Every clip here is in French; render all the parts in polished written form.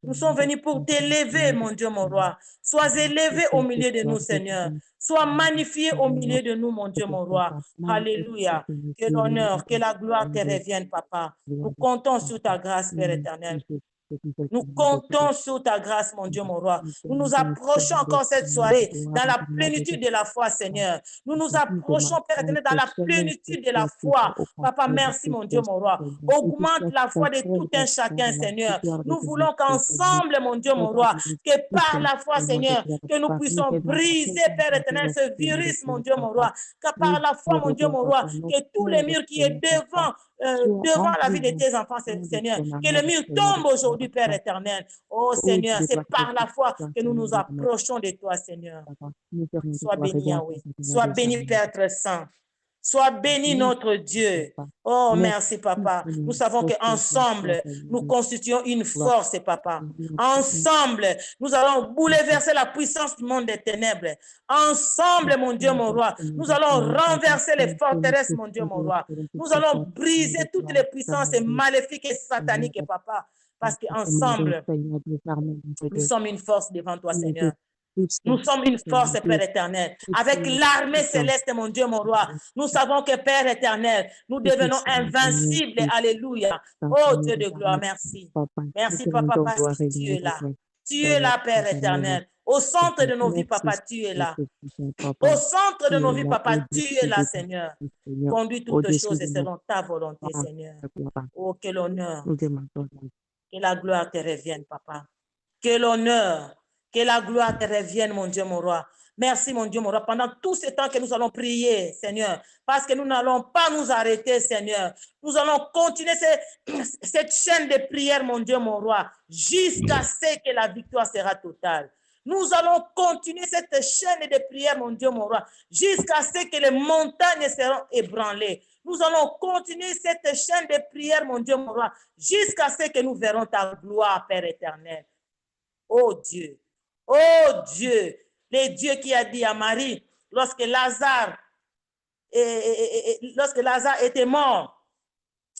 Nous sommes venus pour t'élever, mon Dieu, mon roi. Sois élevé au milieu de nous, Seigneur. Sois magnifié au milieu de nous, mon Dieu, mon roi. Alléluia. Que l'honneur, que la gloire te revienne, papa. Nous comptons sur ta grâce, Père éternel. Nous comptons sur ta grâce, mon Dieu, mon roi. Nous nous approchons encore cette soirée dans la plénitude de la foi, Seigneur. Nous nous approchons, Père éternel, dans la plénitude de la foi. Papa, merci, mon Dieu, mon roi. Augmente la foi de tout un chacun, Seigneur. Nous voulons qu'ensemble, mon Dieu, mon roi, que par la foi, Seigneur, que nous puissions briser, Père éternel, ce virus, mon Dieu, mon roi. Que par la foi, mon Dieu, mon roi, que tous les murs qui est devant la vie de tes enfants, Seigneur, que le mur tombe aujourd'hui, Père éternel. Oh Seigneur, c'est par la foi que nous nous approchons de toi, Seigneur. Sois béni, Yahweh. Sois béni, Père très saint. Sois béni, notre Dieu. Oh, merci, Papa. Nous savons qu'ensemble, nous constituons une force, Papa. Ensemble, nous allons bouleverser la puissance du monde des ténèbres. Ensemble, mon Dieu, mon roi, nous allons renverser les forteresses, mon Dieu, mon roi. Nous allons briser toutes les puissances maléfiques et sataniques, Papa. Parce qu'ensemble, nous sommes une force devant toi, Seigneur. Nous sommes une force, Père éternel. Avec l'armée céleste, mon Dieu, mon roi, nous savons que, Père éternel, nous devenons invincibles. Alléluia. Oh Dieu de gloire, merci. Merci, Papa, parce que tu es là. Tu es là, Père éternel. Au centre de nos vies, Papa, tu es là. Au centre de nos vies, Papa, tu es là, Seigneur. Conduis toutes choses selon ta volonté, Seigneur. Oh, quel honneur. Que la gloire te revienne, Papa. Que l'honneur, que la gloire te revienne, mon Dieu, mon roi. Merci, mon Dieu, mon roi, pendant tout ce temps que nous allons prier, Seigneur, parce que nous n'allons pas nous arrêter, Seigneur. Nous allons continuer cette chaîne de prière, mon Dieu, mon roi, jusqu'à ce que la victoire sera totale. Nous allons continuer cette chaîne de prière, mon Dieu, mon roi, jusqu'à ce que les montagnes seront ébranlées. Nous allons continuer cette chaîne de prière, mon Dieu, mon roi, jusqu'à ce que nous verrons ta gloire, Père éternel. Oh Dieu, le Dieu qui a dit à Marie, lorsque Lazare était mort,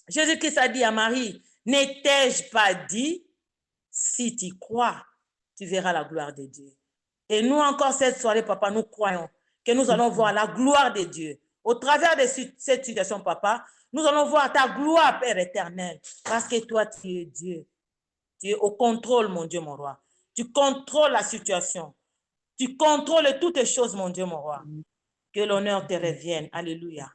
Jésus-Christ a dit à Marie, n'ai-je pas dit, si tu crois, tu verras la gloire de Dieu. Et nous encore cette soirée, papa, nous croyons que nous allons voir la gloire de Dieu. Au travers de cette situation, papa, nous allons voir ta gloire, Père éternel, parce que toi, tu es Dieu. Tu es au contrôle, mon Dieu, mon roi. Tu contrôles la situation. Tu contrôles toutes les choses, mon Dieu, mon roi. Que l'honneur te revienne. Alléluia.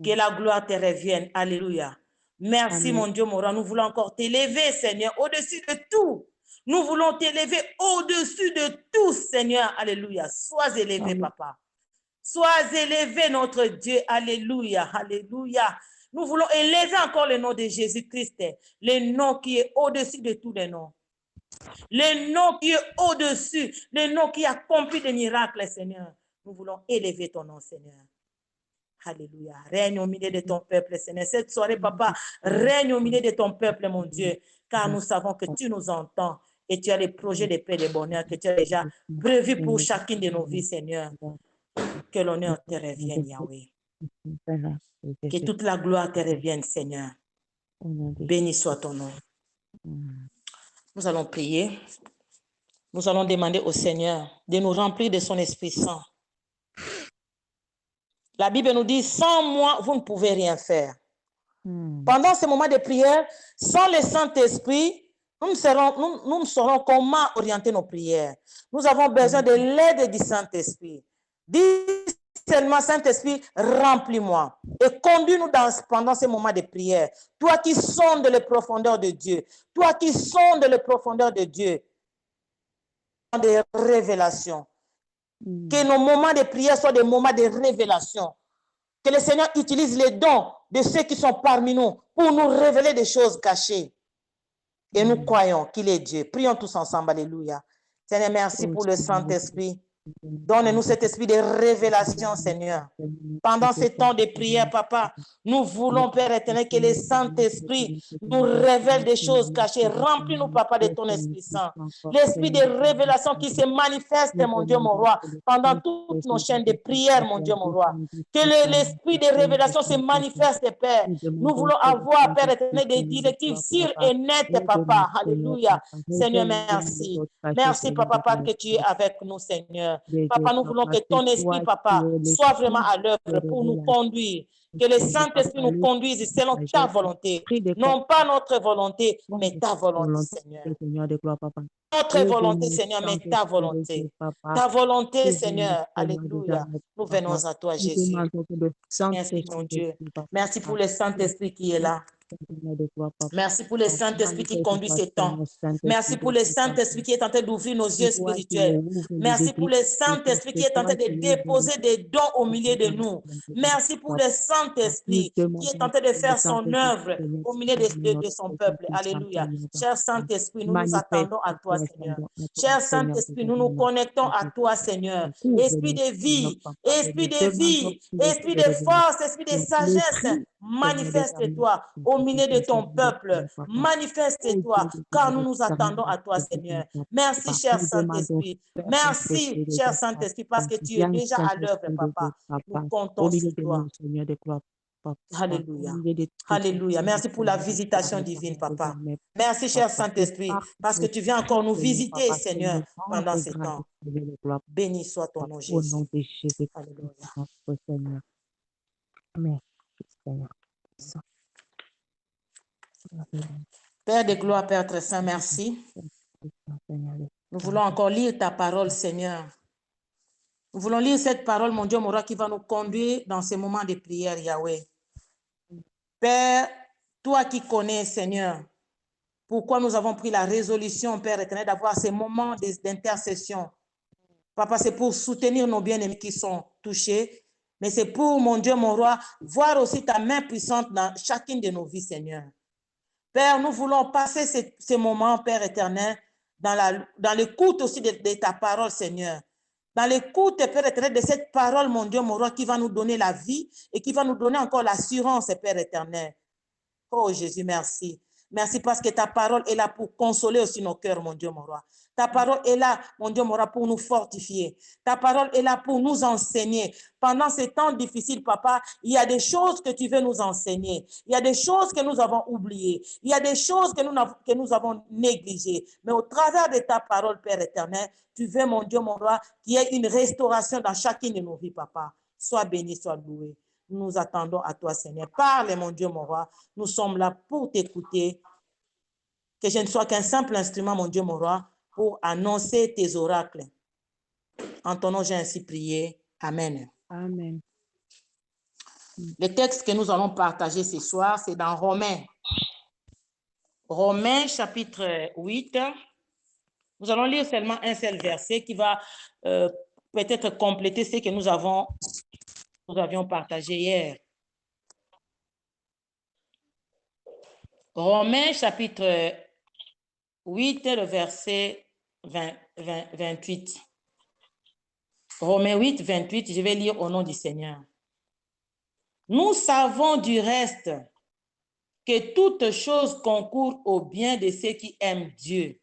Que la gloire te revienne. Alléluia. Merci, mon Dieu, mon roi. Nous voulons encore t'élever, Seigneur, au-dessus de tout. Nous voulons t'élever au-dessus de tout, Seigneur. Alléluia. Sois élevé, papa. Sois élevé, notre Dieu. Alléluia. Alléluia. Nous voulons élever encore le nom de Jésus-Christ, le nom qui est au-dessus de tous les noms. Le nom qui est au-dessus, le nom qui accomplit des miracles, Seigneur. Nous voulons élever ton nom, Seigneur. Alléluia. Règne au milieu de ton peuple, Seigneur. Cette soirée, papa, règne au milieu de ton peuple, mon Dieu, car nous savons que tu nous entends et tu as les projets de paix et de bonheur que tu as déjà prévus pour chacune de nos vies, Seigneur. Que l'honneur te revienne, Yahweh. Que toute la gloire te revienne, Seigneur. Béni soit ton nom. Nous allons prier. Nous allons demander au Seigneur de nous remplir de son Esprit Saint. La Bible nous dit, sans moi, vous ne pouvez rien faire. Pendant ce moment de prière, sans le Saint-Esprit, nous ne saurons comment orienter nos prières. Nous avons besoin de l'aide du Saint-Esprit. Dis seulement, Saint-Esprit, remplis-moi et conduis-nous pendant ce moment de prière. Toi qui sondes les profondeurs de Dieu, toi qui sondes les profondeurs de Dieu, des révélations. Que nos moments de prière soient des moments de révélation. Que le Seigneur utilise les dons de ceux qui sont parmi nous pour nous révéler des choses cachées. Et nous croyons qu'il est Dieu. Prions tous ensemble. Alléluia. Seigneur, merci pour le Saint-Esprit. Donne-nous cet esprit de révélation, Seigneur. Pendant ces temps de prière, Papa, nous voulons, Père éternel, que le Saint-Esprit nous révèle des choses cachées. Remplis-nous, Papa, de ton Esprit Saint. L'esprit de révélation qui se manifeste, mon Dieu, mon roi, pendant toutes nos chaînes de prière, mon Dieu, mon roi. Que l'esprit de révélation se manifeste, Père. Nous voulons avoir, Père éternel, des directives sûres et nettes, Papa. Alléluia. Seigneur, merci. Merci, Papa, parce que tu es avec nous, Seigneur. Papa, nous voulons que ton esprit, Papa, soit vraiment à l'œuvre pour nous conduire. Que le Saint-Esprit nous conduise selon ta volonté. Non pas notre volonté, mais ta volonté, Seigneur. Notre volonté, Seigneur, mais ta volonté. Ta volonté, Seigneur. Alléluia. Nous venons à toi, Jésus. Merci, mon Dieu. Merci pour le Saint-Esprit qui est là. Merci pour le Saint-Esprit qui conduit ces temps. Merci pour le Saint-Esprit qui est en train d'ouvrir nos yeux spirituels. Merci pour le Saint-Esprit qui est en train de déposer des dons au milieu de nous. Merci pour le Saint-Esprit qui est en train de faire son œuvre au milieu de son peuple. Alléluia. Cher Saint-Esprit, nous nous attendons à toi, Seigneur. Cher Saint-Esprit, nous nous connectons à toi, Seigneur. Esprit de vie, esprit de force, esprit de sagesse, manifeste-toi au milieu de ton peuple. Manifeste-toi, car nous nous attendons à toi, Seigneur. Merci, cher Saint-Esprit. Merci, cher Saint-Esprit, parce que tu es déjà à l'œuvre, Papa. Nous comptons sur toi. Alléluia. Alléluia. Merci pour la visitation divine, Papa. Merci, cher Saint-Esprit, parce que tu viens encore nous visiter, Seigneur, pendant ces temps. Béni soit ton nom, Jésus. Alléluia. Père de gloire, Père très saint, merci. Nous voulons encore lire ta parole, Seigneur. Nous voulons lire cette parole, mon Dieu, mon roi, qui va nous conduire dans ces moments de prière, Yahweh. Père, toi qui connais, Seigneur, pourquoi nous avons pris la résolution, Père éternel, d'avoir ces moments d'intercession. Papa, c'est pour soutenir nos bien-aimés qui sont touchés, mais c'est pour, mon Dieu, mon roi, voir aussi ta main puissante dans chacune de nos vies, Seigneur. Père, nous voulons passer ces moments, Père éternel, dans l'écoute aussi de ta parole, Seigneur. Dans l'écoute, Père éternel, de cette parole, mon Dieu, mon roi, qui va nous donner la vie et qui va nous donner encore l'assurance, Père éternel. Oh Jésus, merci. Merci parce que ta parole est là pour consoler aussi nos cœurs, mon Dieu, mon roi. Ta parole est là, mon Dieu, mon roi, pour nous fortifier. Ta parole est là pour nous enseigner. Pendant ces temps difficiles, Papa, il y a des choses que tu veux nous enseigner. Il y a des choses que nous avons oubliées. Il y a des choses que nous avons négligées. Mais au travers de ta parole, Père éternel, tu veux, mon Dieu, mon roi, qu'il y ait une restauration dans chacune de nos vies, Papa. Sois béni, sois loué. Nous attendons à toi, Seigneur. Parle, mon Dieu, mon roi. Nous sommes là pour t'écouter. Que je ne sois qu'un simple instrument, mon Dieu, mon roi, pour annoncer tes oracles. En ton nom, j'ai ainsi prié. Amen. Amen. Le texte que nous allons partager ce soir, c'est dans Romains. Romains, chapitre 8. Nous allons lire seulement un seul verset qui va peut-être compléter ce que nous avions partagé hier. Romains chapitre 8, le verset 28. Romains 8, 28, je vais lire au nom du Seigneur. Nous savons du reste que toute chose concourt au bien de ceux qui aiment Dieu,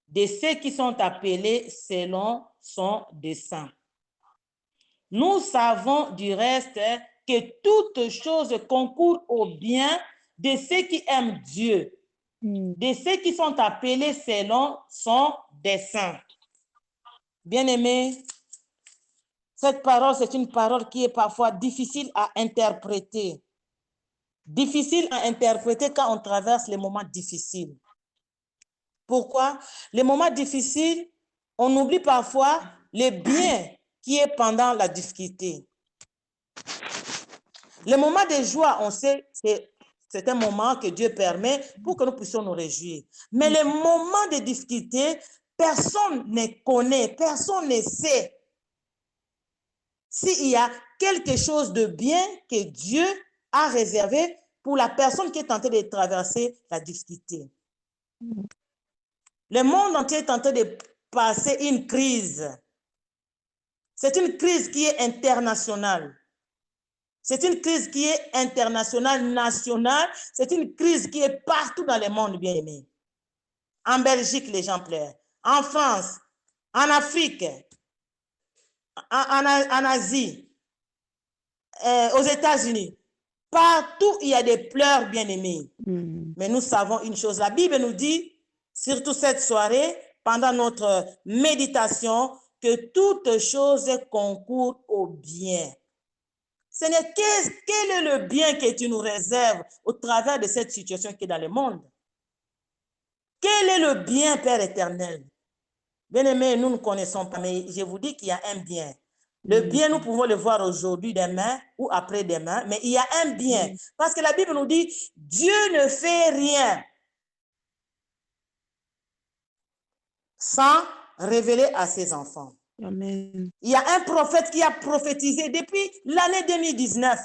de ceux qui sont appelés selon son dessein. Nous savons du reste que toute chose concourt au bien de ceux qui aiment Dieu, de ceux qui sont appelés selon son dessein. Bien-aimés, cette parole, c'est une parole qui est parfois difficile à interpréter. Difficile à interpréter quand on traverse les moments difficiles. Pourquoi? Les moments difficiles, on oublie parfois le bien qui est pendant la difficulté. Le moment de joie, on sait, c'est un moment que Dieu permet pour que nous puissions nous réjouir. Mais les moments de difficulté, personne ne connaît, personne ne sait s'il y a quelque chose de bien que Dieu a réservé pour la personne qui est en train de traverser la difficulté. Le monde entier est en train de passer une crise. C'est une crise qui est internationale. C'est une crise qui est internationale, nationale. C'est une crise qui est partout dans le monde, bien aimé. En Belgique, les gens pleurent. En France, en Afrique, en Asie, aux États-Unis. Partout, il y a des pleurs, bien aimés. Mais nous savons une chose. La Bible nous dit, surtout cette soirée, pendant notre méditation, que toute chose concourt au bien. Seigneur, quel est le bien que tu nous réserves au travers de cette situation qui est dans le monde? Quel est le bien, Père éternel? Bien-aimés, nous ne connaissons pas, mais je vous dis qu'il y a un bien. Le bien, nous pouvons le voir aujourd'hui, demain ou après-demain, mais il y a un bien. Parce que la Bible nous dit, Dieu ne fait rien sans révéler à ses enfants. Amen. Il y a un prophète qui a prophétisé depuis l'année 2019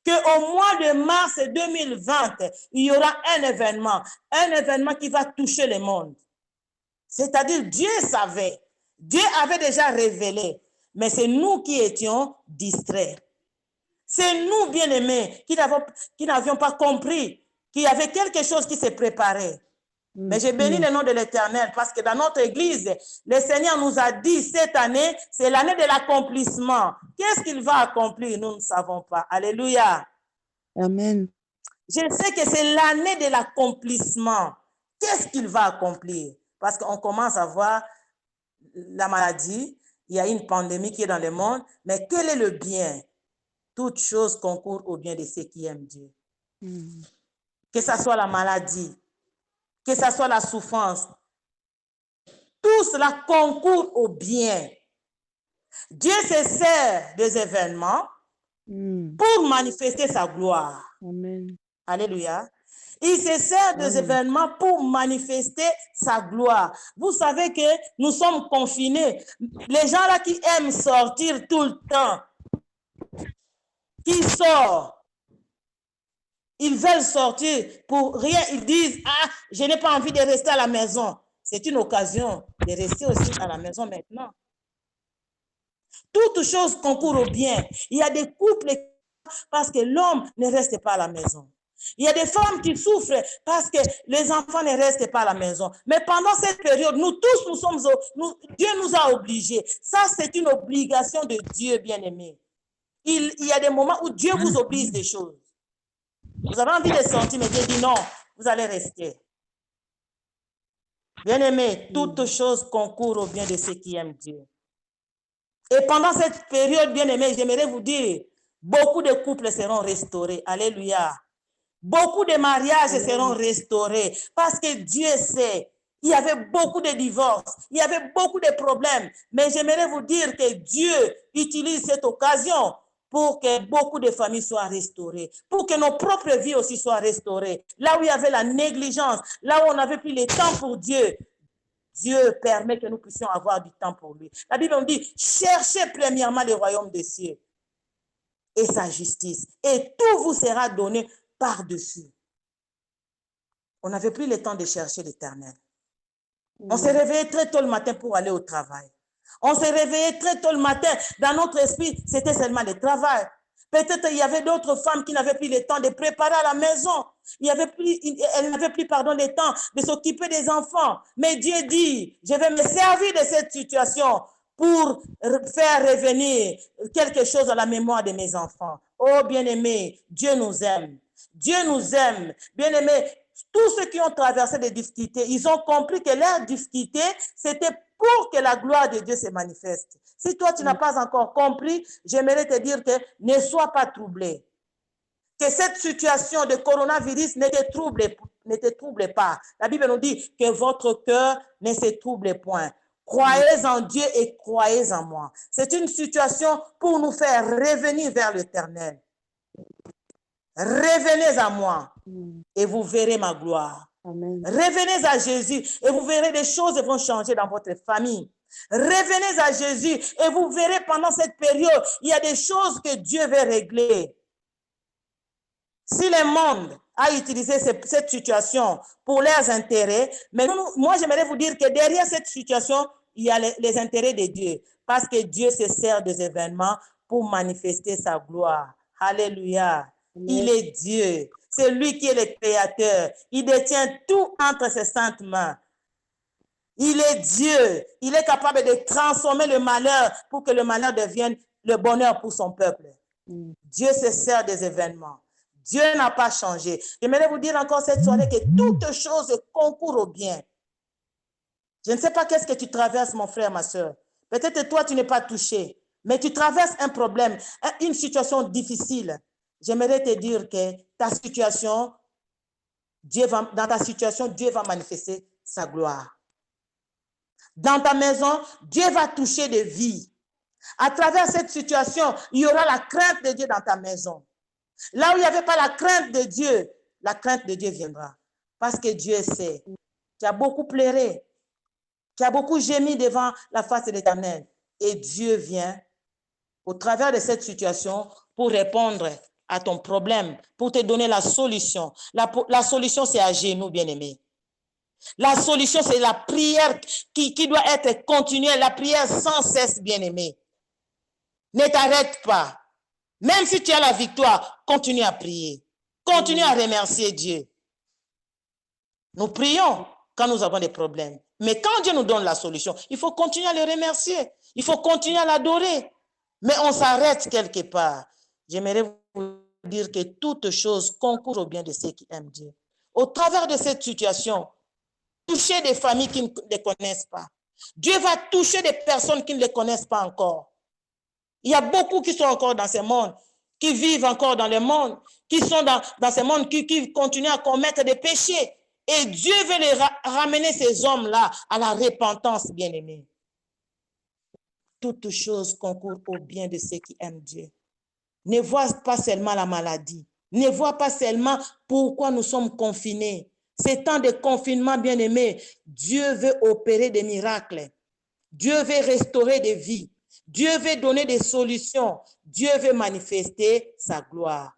qu'au mois de mars 2020, il y aura un événement qui va toucher le monde. C'est-à-dire, Dieu savait, Dieu avait déjà révélé, mais c'est nous qui étions distraits. C'est nous, bien-aimés, qui n'avions pas compris qu'il y avait quelque chose qui s'est préparé. Mais j'ai béni le nom de l'Éternel parce que dans notre église, le Seigneur nous a dit cette année, c'est l'année de l'accomplissement. Qu'est-ce qu'il va accomplir? Nous ne savons pas. Alléluia. Amen. Je sais que c'est l'année de l'accomplissement. Qu'est-ce qu'il va accomplir? Parce qu'on commence à voir la maladie, il y a une pandémie qui est dans le monde, mais quel est le bien? Toute chose concourt au bien de ceux qui aiment Dieu. Que ce soit la maladie, que ce soit la souffrance, tout cela concourt au bien. Dieu se sert des événements pour manifester sa gloire. Amen. Alléluia. Il se sert des événements pour manifester sa gloire. Vous savez que nous sommes confinés. Les gens là qui aiment sortir tout le temps, qui sortent, ils veulent sortir pour rien. Ils disent, ah, je n'ai pas envie de rester à la maison. C'est une occasion de rester aussi à la maison maintenant. Toute chose concourt au bien. Il y a des couples parce que l'homme ne reste pas à la maison. Il y a des femmes qui souffrent parce que les enfants ne restent pas à la maison. Mais pendant cette période, nous tous, Dieu nous a obligés. Ça, c'est une obligation de Dieu, bien-aimé. Il y a des moments où Dieu vous oblige des choses. Vous avez envie de sortir, mais Dieu dit non, vous allez rester. Bien-aimé, toute chose concourt au bien de ceux qui aiment Dieu. Et pendant cette période, bien-aimé, j'aimerais vous dire, beaucoup de couples seront restaurés. Alléluia. Beaucoup de mariages seront restaurés parce que Dieu sait, il y avait beaucoup de divorces, il y avait beaucoup de problèmes. Mais j'aimerais vous dire que Dieu utilise cette occasion pour que beaucoup de familles soient restaurées, pour que nos propres vies aussi soient restaurées. Là où il y avait la négligence, là où on n'avait plus le temps pour Dieu, Dieu permet que nous puissions avoir du temps pour lui. La Bible nous dit, cherchez premièrement le royaume des cieux et sa justice, et tout vous sera donné par-dessus. On n'avait plus le temps de chercher l'Éternel. On s'est réveillé très tôt le matin pour aller au travail. On s'est réveillé très tôt le matin. Dans notre esprit, c'était seulement le travail. Peut-être il y avait d'autres femmes qui n'avaient plus le temps de préparer à la maison. Elles n'avaient plus, le temps de s'occuper des enfants. Mais Dieu dit, je vais me servir de cette situation pour faire revenir quelque chose à la mémoire de mes enfants. Oh bien-aimés, Dieu nous aime. Dieu nous aime. Bien-aimés, tous ceux qui ont traversé des difficultés, ils ont compris que leur difficulté, c'était pour que la gloire de Dieu se manifeste. Si toi, tu n'as pas encore compris, j'aimerais te dire que ne sois pas troublé. Que cette situation de coronavirus ne te trouble pas. La Bible nous dit que votre cœur ne se trouble point. Croyez en Dieu et croyez en moi. C'est une situation pour nous faire revenir vers l'Éternel. Revenez à moi et vous verrez ma gloire. Amen. Revenez à Jésus et vous verrez des choses vont changer dans votre famille. Revenez à Jésus et vous verrez pendant cette période, il y a des choses que Dieu veut régler. Si le monde a utilisé cette situation pour leurs intérêts, mais moi j'aimerais vous dire que derrière cette situation, il y a les intérêts de Dieu. Parce que Dieu se sert des événements pour manifester sa gloire. Alléluia. Il est Dieu. C'est lui qui est le créateur. Il détient tout entre ses saintes mains. Il est Dieu. Il est capable de transformer le malheur pour que le malheur devienne le bonheur pour son peuple. Dieu se sert des événements. Dieu n'a pas changé. J'aimerais vous dire encore cette soirée que toutes choses concourent au bien. Je ne sais pas qu'est-ce que tu traverses, mon frère, ma soeur. Peut-être toi, tu n'es pas touché, mais tu traverses un problème, une situation difficile. J'aimerais te dire que ta situation, dans ta situation, Dieu va manifester sa gloire. Dans ta maison, Dieu va toucher des vies. À travers cette situation, il y aura la crainte de Dieu dans ta maison. Là où il n'y avait pas la crainte de Dieu viendra. Parce que Dieu sait. Tu as beaucoup pleuré. Tu as beaucoup gémi devant la face de l'Éternel. Et Dieu vient au travers de cette situation pour répondre à ton problème, pour te donner la solution. La solution, c'est à genoux, bien-aimé. La solution, c'est la prière qui doit être continuelle, la prière sans cesse, bien-aimé. Ne t'arrête pas. Même si tu as la victoire, continue à prier. Continue à remercier Dieu. Nous prions quand nous avons des problèmes. Mais quand Dieu nous donne la solution, il faut continuer à le remercier. Il faut continuer à l'adorer. Mais on s'arrête quelque part. J'aimerais vous dire que toutes choses concourent au bien de ceux qui aiment Dieu. Au travers de cette situation, toucher des familles qui ne les connaissent pas. Dieu va toucher des personnes qui ne les connaissent pas encore. Il y a beaucoup qui sont encore dans ce monde, qui vivent encore dans le monde, qui sont dans ce monde, qui continuent à commettre des péchés. Et Dieu veut les ramener ces hommes-là à la repentance, bien-aimés. Toutes choses concourent au bien de ceux qui aiment Dieu. Ne vois pas seulement la maladie. Ne vois pas seulement pourquoi nous sommes confinés. Ces temps de confinement, bien-aimés, Dieu veut opérer des miracles. Dieu veut restaurer des vies. Dieu veut donner des solutions. Dieu veut manifester sa gloire.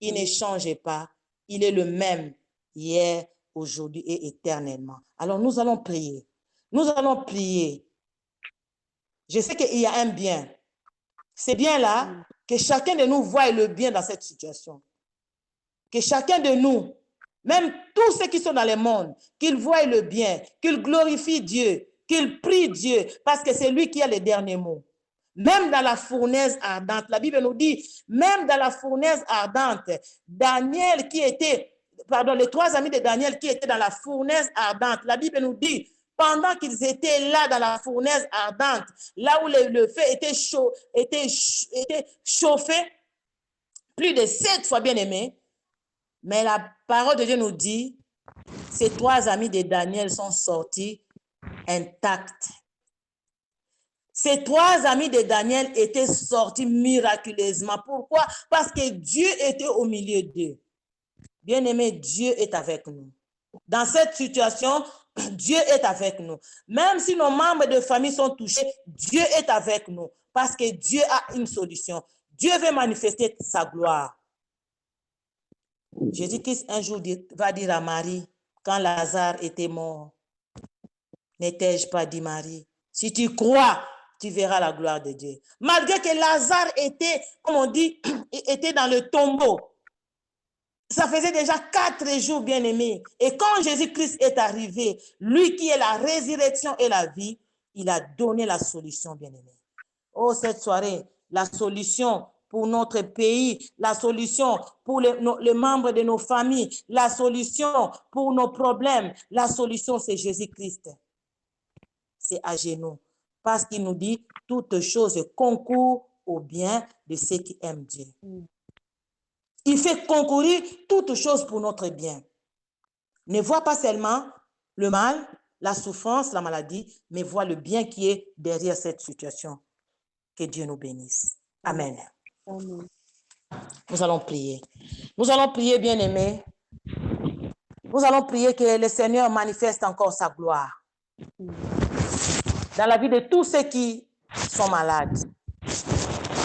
Il ne change pas. Il est le même hier, aujourd'hui et éternellement. Alors nous allons prier. Nous allons prier. Je sais qu'il y a un bien. C'est bien là que chacun de nous voie le bien dans cette situation. Que chacun de nous, même tous ceux qui sont dans le monde, qu'ils voient le bien, qu'ils glorifient Dieu, qu'ils prient Dieu, parce que c'est lui qui a les derniers mots. Même dans la fournaise ardente, la Bible nous dit, même dans la fournaise ardente, les 3 amis de Daniel qui étaient dans la fournaise ardente, la Bible nous dit, pendant qu'ils étaient là dans la fournaise ardente, là où le feu était chauffé, plus de 7 fois, bien aimé, mais la parole de Dieu nous dit, ces 3 amis de Daniel sont sortis intacts. Ces 3 amis de Daniel étaient sortis miraculeusement. Pourquoi? Parce que Dieu était au milieu d'eux. Bien-aimé, Dieu est avec nous. Dans cette situation, Dieu est avec nous. Même si nos membres de famille sont touchés, Dieu est avec nous. Parce que Dieu a une solution. Dieu veut manifester sa gloire. Jésus-Christ un jour va dire à Marie, quand Lazare était mort, n'étais-je pas dit Marie, si tu crois, tu verras la gloire de Dieu. Malgré que Lazare était, comme on dit, était dans le tombeau. Ça faisait déjà 4 jours, bien aimé. Et quand Jésus-Christ est arrivé, lui qui est la résurrection et la vie, il a donné la solution, bien aimé. Oh, cette soirée, la solution pour notre pays, la solution pour les membres de nos familles, la solution pour nos problèmes, la solution, c'est Jésus-Christ. C'est à genoux. Parce qu'il nous dit, toutes choses concourent au bien de ceux qui aiment Dieu. Il fait concourir toutes choses pour notre bien. Ne vois pas seulement le mal, la souffrance, la maladie, mais vois le bien qui est derrière cette situation. Que Dieu nous bénisse. Amen. Amen. Nous allons prier. Nous allons prier, bien-aimés. Nous allons prier que le Seigneur manifeste encore sa gloire dans la vie de tous ceux qui sont malades.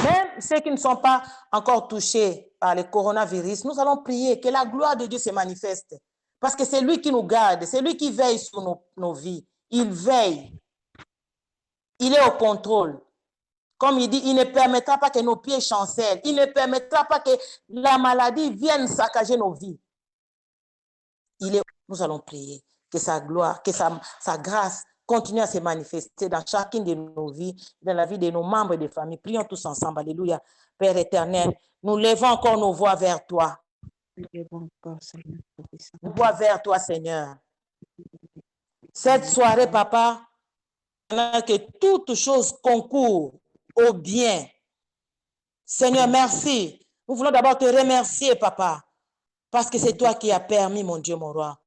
Même ceux qui ne sont pas encore touchés par le coronavirus, nous allons prier que la gloire de Dieu se manifeste. Parce que c'est lui qui nous garde, c'est lui qui veille sur nos vies. Il veille. Il est au contrôle. Comme il dit, il ne permettra pas que nos pieds chancellent. Il ne permettra pas que la maladie vienne saccager nos vies. Nous allons prier que sa gloire, que sa grâce continue à se manifester dans chacune de nos vies, dans la vie de nos membres et des familles. Prions tous ensemble. Alléluia. Père éternel, nous levons encore nos voix vers toi. Nos voix vers toi, Seigneur. Cette soirée, Papa, que toute chose concourt au bien. Seigneur, merci. Nous voulons d'abord te remercier, Papa, parce que c'est toi qui as permis, mon Dieu, mon roi.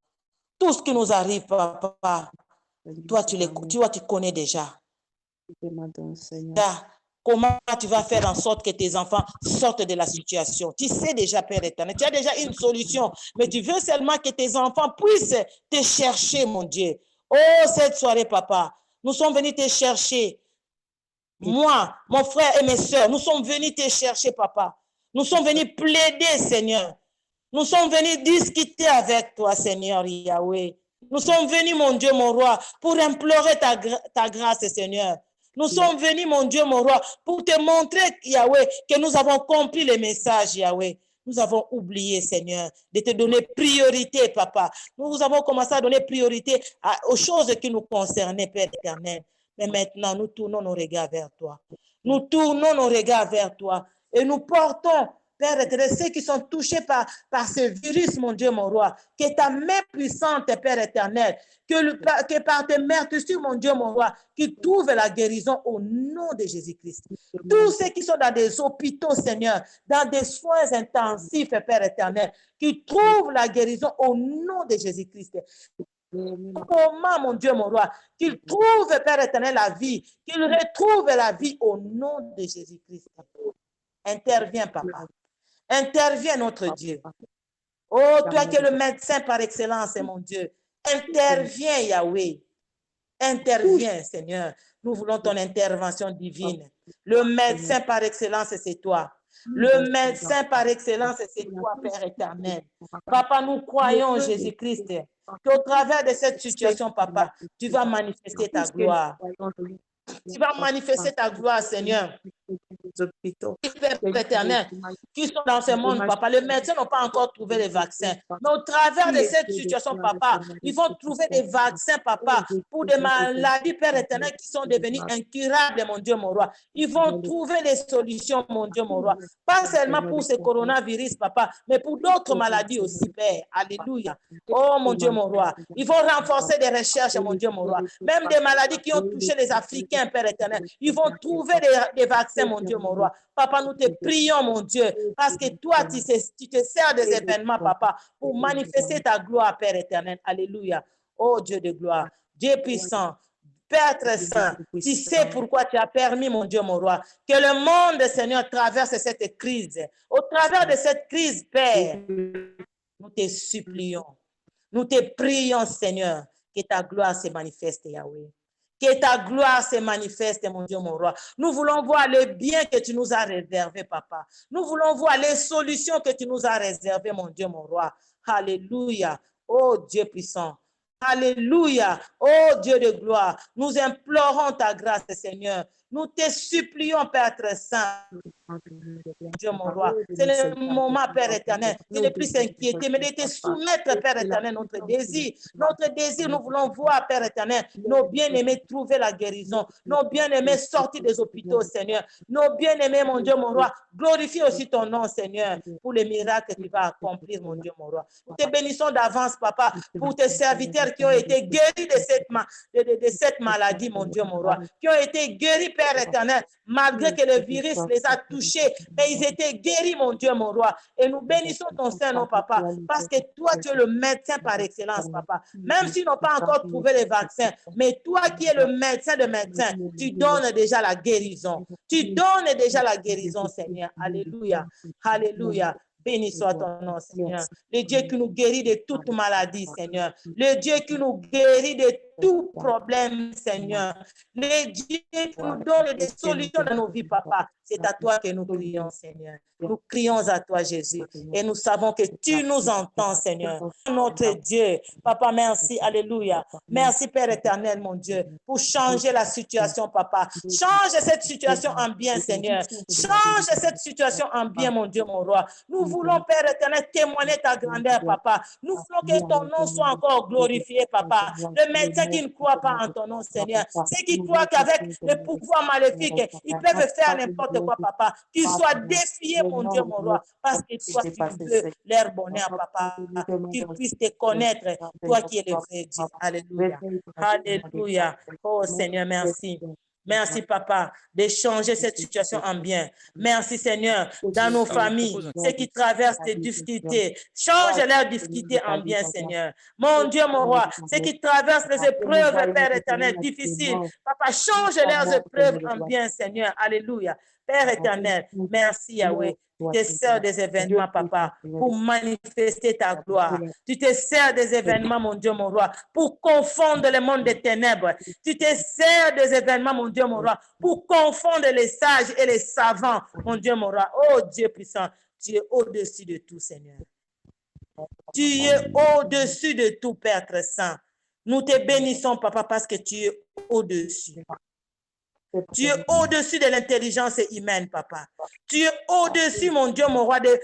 Tout ce qui nous arrive, Papa, toi, tu connais déjà. Comment tu vas faire en sorte que tes enfants sortent de la situation? Tu sais déjà, Père éternel, tu as déjà une solution, mais tu veux seulement que tes enfants puissent te chercher, mon Dieu. Oh, cette soirée, Papa, nous sommes venus te chercher. Moi, mon frère et mes soeurs, nous sommes venus te chercher, Papa. Nous sommes venus plaider, Seigneur. Nous sommes venus discuter avec toi, Seigneur Yahweh. Nous sommes venus, mon Dieu, mon roi, pour implorer ta grâce, Seigneur. Nous sommes venus, mon Dieu, mon roi, pour te montrer, Yahweh, que nous avons compris le message, Yahweh. Nous avons oublié, Seigneur, de te donner priorité, Papa. Nous avons commencé à donner priorité aux choses qui nous concernaient, Père éternel. Mais maintenant, nous tournons nos regards vers toi. Nous tournons nos regards vers toi et nous portons, Père éternel, ceux qui sont touchés par ce virus, mon Dieu, mon roi, que ta main puissante, Père éternel, que par tes meurtrissures, mon Dieu, mon roi, qui trouvent la guérison au nom de Jésus-Christ. Tous ceux qui sont dans des hôpitaux, Seigneur, dans des soins intensifs, Père éternel, qui trouvent la guérison au nom de Jésus-Christ. Comment, mon Dieu, mon roi, qu'ils trouvent, Père éternel, la vie, qu'ils retrouvent la vie au nom de Jésus-Christ. Interviens, Papa. Interviens, notre Dieu. Oh, toi qui es le médecin par excellence, mon Dieu. Interviens, Yahweh. Interviens, Seigneur. Nous voulons ton intervention divine. Le médecin par excellence, c'est toi. Le médecin par excellence, c'est toi, Père éternel. Papa, nous croyons, Jésus-Christ, qu'au travers de cette situation, Papa, tu vas manifester ta gloire. Tu vas manifester ta gloire, Seigneur. Père éternel, qui sont dans ce monde, Papa. Les médecins n'ont pas encore trouvé les vaccins. Mais au travers de cette situation, Papa, ils vont trouver des vaccins, Papa, pour des maladies, Père éternel, qui sont devenues incurables, mon Dieu, mon roi. Ils vont trouver des solutions, mon Dieu, mon roi. Pas seulement pour ce coronavirus, Papa, mais pour d'autres maladies aussi, Père. Alléluia. Oh, mon Dieu, mon roi. Ils vont renforcer des recherches, mon Dieu, mon roi. Même des maladies qui ont touché les Africains, Père éternel. Ils vont trouver des vaccins, mon Dieu, mon roi. Papa, nous te prions, mon Dieu, parce que toi, tu te sers des événements, Papa, pour manifester ta gloire, Père éternel. Alléluia. Oh, Dieu de gloire, Dieu puissant, Père très saint, tu sais pourquoi tu as permis, mon Dieu, mon roi, que le monde, Seigneur, traverse cette crise. Au travers de cette crise, Père, nous te supplions, nous te prions, Seigneur, que ta gloire se manifeste, Yahweh. Que ta gloire se manifeste, mon Dieu, mon roi. Nous voulons voir le bien que tu nous as réservé, Papa. Nous voulons voir les solutions que tu nous as réservées, mon Dieu, mon roi. Alléluia. Oh Dieu puissant. Alléluia. Oh Dieu de gloire. Nous implorons ta grâce, Seigneur. Nous te supplions, Père très saint. Dieu, mon roi. C'est le moment, Père éternel, de ne plus s'inquiéter, mais de te soumettre, Père éternel, notre désir. Notre désir, nous voulons voir, Père éternel, nos bien-aimés trouver la guérison. Nos bien-aimés sortir des hôpitaux, Seigneur. Nos bien-aimés, mon Dieu, mon roi, glorifie aussi ton nom, Seigneur, pour les miracles que tu vas accomplir, mon Dieu, mon roi. Nous te bénissons d'avance, Papa, pour tes serviteurs qui ont été guéris de cette maladie, mon Dieu, mon roi, qui ont été guéris, Père éternel, malgré que le virus les a touchés, mais ils étaient guéris, mon Dieu, mon roi. Et nous bénissons ton Saint-Nom, Papa, parce que toi, tu es le médecin par excellence, Papa. Même s'ils n'ont pas encore trouvé les vaccins, mais toi qui es le médecin de médecins, tu donnes déjà la guérison. Tu donnes déjà la guérison, Seigneur. Alléluia. Alléluia. Béni soit ton nom, Seigneur. Le Dieu qui nous guérit de toute maladie, Seigneur. Le Dieu qui nous guérit de tout problème, Seigneur. Les dieux qui nous donnent des solutions dans nos vies, papa. C'est à toi que nous crions, Seigneur. Nous crions à toi, Jésus. Et nous savons que tu nous entends, Seigneur. Notre Dieu. Papa, merci. Alléluia. Merci, Père éternel, mon Dieu, pour changer la situation, papa. Change cette situation en bien, Seigneur. Change cette situation en bien, mon Dieu, mon roi. Nous voulons, Père éternel, témoigner ta grandeur, papa. Nous voulons que ton nom soit encore glorifié, papa. Le médecin qui ne croit pas en ton nom, Seigneur, ceux qui croient qu'avec le pouvoir maléfique, ils peuvent faire n'importe quoi, papa. Qu'ils soient défiés, mon Dieu, mon roi, parce que toi, tu veux leur bonheur, papa. Qu'ils puissent te connaître, toi qui es le vrai Dieu. Alléluia. Alléluia. Oh Seigneur, merci. Merci, papa, de changer cette situation en bien. Merci, Seigneur, dans nos familles, ceux qui traversent des difficultés. Change leurs difficultés en bien, Seigneur. Mon Dieu, mon roi, ceux qui traversent les épreuves, Père éternel, difficiles. Papa, change leurs épreuves en bien, Seigneur. Alléluia. Père éternel, merci, Yahweh. Tu te sers des événements, papa, pour manifester ta gloire. Tu te sers des événements, mon Dieu, mon roi, pour confondre le monde des ténèbres. Tu te sers des événements, mon Dieu, mon roi, pour confondre les sages et les savants, mon Dieu, mon roi. Oh Dieu puissant, tu es au-dessus de tout, Seigneur. Tu es au-dessus de tout, Père très saint. Nous te bénissons, papa, parce que tu es au-dessus. Tu es au-dessus de l'intelligence humaine, papa. Tu es au-dessus, mon Dieu, mon roi, des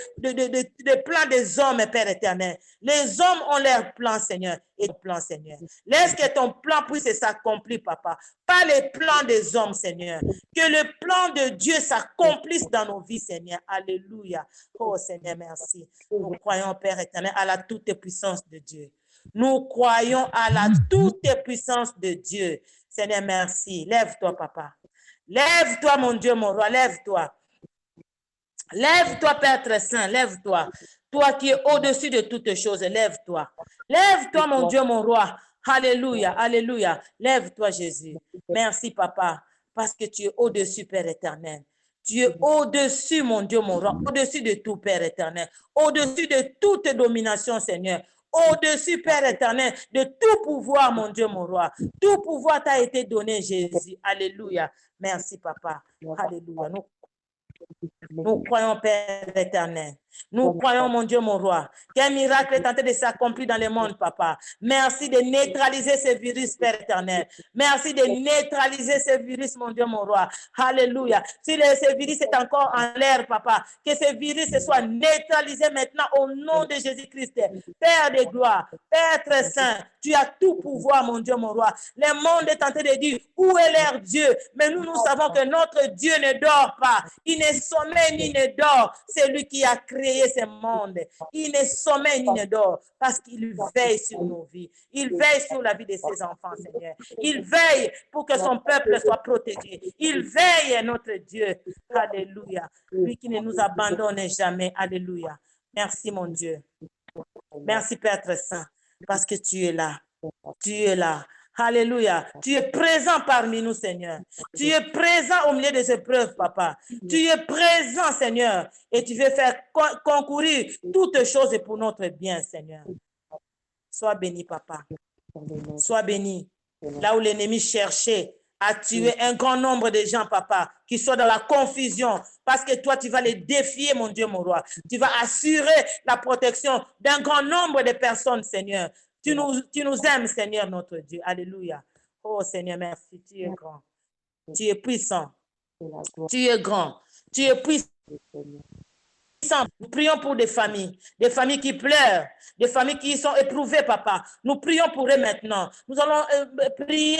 plans des hommes, Père éternel. Les hommes ont leurs plans, Seigneur, et ton plan, Seigneur. Laisse que ton plan puisse s'accomplir, papa. Pas les plans des hommes, Seigneur. Que le plan de Dieu s'accomplisse dans nos vies, Seigneur. Alléluia. Oh, Seigneur, merci. Nous croyons, Père éternel, à la toute-puissance de Dieu. Nous croyons à la toute-puissance de Dieu. Seigneur, merci. Lève-toi, papa. Lève-toi, mon Dieu, mon roi, lève-toi. Lève-toi, Père très saint, lève-toi. Toi qui es au-dessus de toutes choses, lève-toi. Lève-toi, mon Dieu, mon roi. Alléluia, alléluia. Lève-toi, Jésus. Merci, papa, parce que tu es au-dessus, Père éternel. Tu es au-dessus, mon Dieu, mon roi, au-dessus de tout, Père éternel. Au-dessus de toute domination, Seigneur. Au-dessus, Père éternel, de tout pouvoir, mon Dieu, mon roi. Tout pouvoir t'a été donné, Jésus. Alléluia. Merci, papa. Alléluia. Nous croyons, Père éternel. Nous croyons, mon Dieu, mon roi, qu'un miracle est en train de s'accomplir dans le monde, papa. Merci de neutraliser ce virus, Père éternel. Merci de neutraliser ce virus, mon Dieu, mon roi. Alléluia. Si ce virus est encore en l'air, papa, que ce virus soit neutralisé maintenant au nom de Jésus-Christ. Père de gloire, Père très saint, tu as tout pouvoir, mon Dieu, mon roi. Le monde est en train de dire, où est leur Dieu? Mais nous savons que notre Dieu ne dort pas. Il ne sommeille ni ne dort. C'est lui qui a créé ce monde. Il ne sommeille ni ne dort parce qu'il veille sur nos vies. Il veille sur la vie de ses enfants, Seigneur. Il veille pour que son peuple soit protégé. Il veille, notre Dieu. Alléluia. Lui qui ne nous abandonne jamais. Alléluia. Merci, mon Dieu. Merci, Père très saint, parce que tu es là. Tu es là. Alléluia. Tu es présent parmi nous, Seigneur. Tu es présent au milieu des épreuves, papa. Tu es présent, Seigneur. Et tu veux faire concourir toutes choses pour notre bien, Seigneur. Sois béni, papa. Sois béni. Là où l'ennemi cherchait à tuer un grand nombre de gens, papa, qui soient dans la confusion, parce que toi, tu vas les défier, mon Dieu, mon roi. Tu vas assurer la protection d'un grand nombre de personnes, Seigneur. Tu nous aimes, Seigneur, notre Dieu. Alléluia. Oh, Seigneur, merci. Tu es grand. Tu es puissant. Tu es grand. Tu es puissant. Nous prions pour des familles qui pleurent, des familles qui sont éprouvées, papa. Nous prions pour eux maintenant. Nous allons prier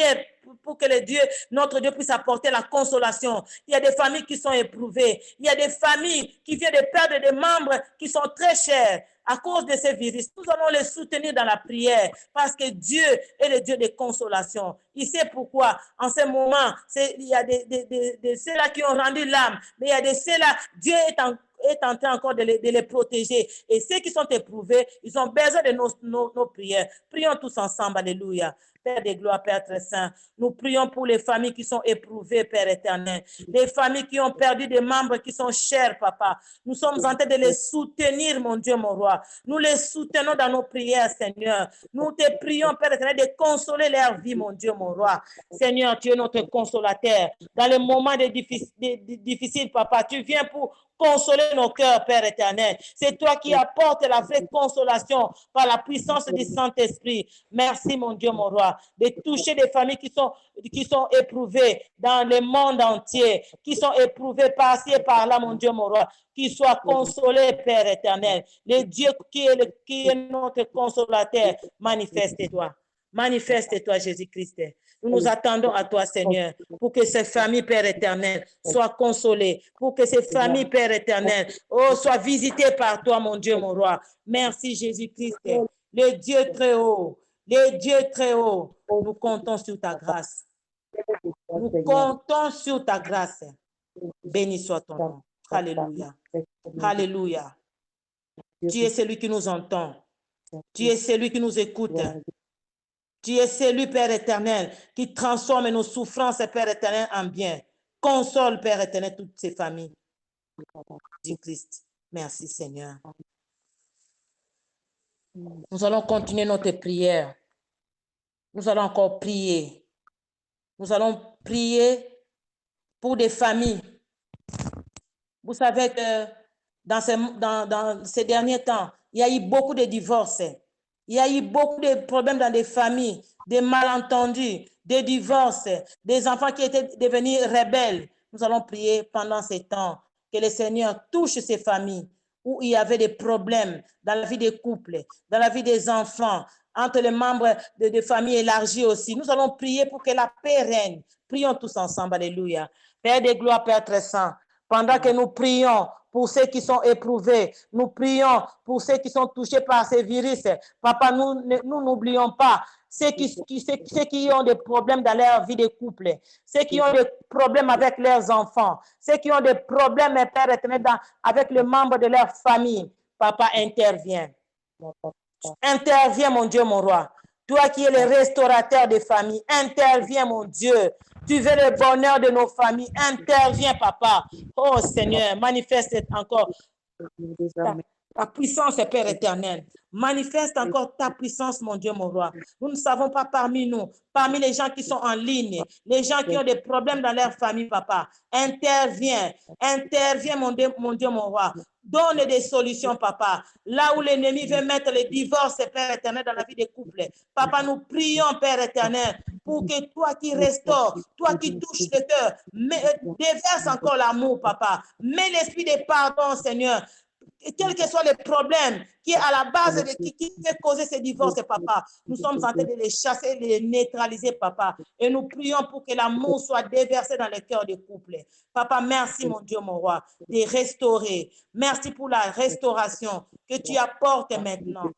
pour que le Dieu, notre Dieu, puisse apporter la consolation. Il y a des familles qui sont éprouvées. Il y a des familles qui viennent de perdre des membres qui sont très chers à cause de ce virus. Nous allons les soutenir dans la prière parce que Dieu est le Dieu de consolation. Il sait pourquoi. En ce moment, il y a de ceux-là qui ont rendu l'âme, mais il y a de ceux-là, Dieu est en train encore de les protéger. Et ceux qui sont éprouvés, ils ont besoin de nos prières. Prions tous ensemble. Alléluia. Père de gloire, Père très saint, nous prions pour les familles qui sont éprouvées, Père éternel. Les familles qui ont perdu des membres qui sont chers, papa. Nous sommes en train de les soutenir, mon Dieu, mon roi. roi. Nous les soutenons dans nos prières, Seigneur. Nous te prions, Père éternel, de consoler leur vie, mon Dieu, mon roi. Seigneur, tu es notre consolateur. Dans les moments difficiles, papa, tu viens pour consoler nos cœurs, Père éternel. C'est toi qui apportes la vraie consolation par la puissance du Saint-Esprit. Merci, mon Dieu, mon roi, de toucher des familles qui sont éprouvées dans le monde entier, qui sont éprouvées par-ci et par-là, mon Dieu, mon roi, qui soient consolés, Père éternel. Le Dieu qui est notre consolateur, manifeste-toi. Manifeste-toi, Jésus-Christ. Nous nous attendons à toi, Seigneur, pour que ces familles, Père éternel, soient consolées, pour que ces familles, Père éternel, soient visitées par toi, mon Dieu, mon roi. Merci, Jésus-Christ, le Dieu très haut, le Dieu très haut. Nous comptons sur ta grâce. Nous comptons sur ta grâce. Béni soit ton nom. Alléluia. Alléluia. Tu es celui qui nous entend. Tu es celui qui nous écoute. Tu es celui, Père éternel, qui transforme nos souffrances, Père éternel, en bien. Console, Père éternel, toutes ces familles. Jésus-Christ. Merci, Seigneur. Nous allons continuer notre prière. Nous allons encore prier. Nous allons prier pour des familles. Vous savez que dans ces derniers temps, il y a eu beaucoup de divorces. Il y a eu beaucoup de problèmes dans des familles, des malentendus, des divorces, des enfants qui étaient devenus rebelles. Nous allons prier pendant ces temps que le Seigneur touche ces familles où il y avait des problèmes dans la vie des couples, dans la vie des enfants, entre les membres de familles élargies aussi. Nous allons prier pour que la paix règne. Prions tous ensemble. Alléluia. Père de gloire, Père très saint, pendant que nous prions pour ceux qui sont éprouvés, nous prions pour ceux qui sont touchés par ces virus. Papa, nous n'oublions pas ceux qui ont des problèmes dans leur vie de couple, ceux qui ont des problèmes avec leurs enfants, ceux qui ont des problèmes, Père éternel, avec les membres de leur famille. Papa, interviens. Interviens, mon Dieu, mon roi. Toi qui es le restaurateur des familles, interviens, mon Dieu. Tu veux le bonheur de nos familles. Interviens, papa. Oh Seigneur, manifeste encore ta puissance, Père éternel. Manifeste encore ta puissance, mon Dieu, mon roi. Nous ne savons pas parmi nous, parmi les gens qui sont en ligne, les gens qui ont des problèmes dans leur famille, papa. Interviens, interviens, mon Dieu, mon roi. Donne des solutions, papa. Là où l'ennemi veut mettre le divorce, Père éternel, dans la vie des couples. Papa, nous prions, Père éternel, pour que toi qui restaures, toi qui touches le cœur, déverse encore l'amour, papa. Mets l'esprit de pardon, Seigneur. Quel que soit le problème qui est à la base de qui fait causer ces divorces, papa, nous sommes en train de les chasser, de les neutraliser, papa. Et nous prions pour que l'amour soit déversé dans le cœur des couples. Papa, merci, mon Dieu, mon roi, de restaurer. Merci pour la restauration que tu apportes maintenant.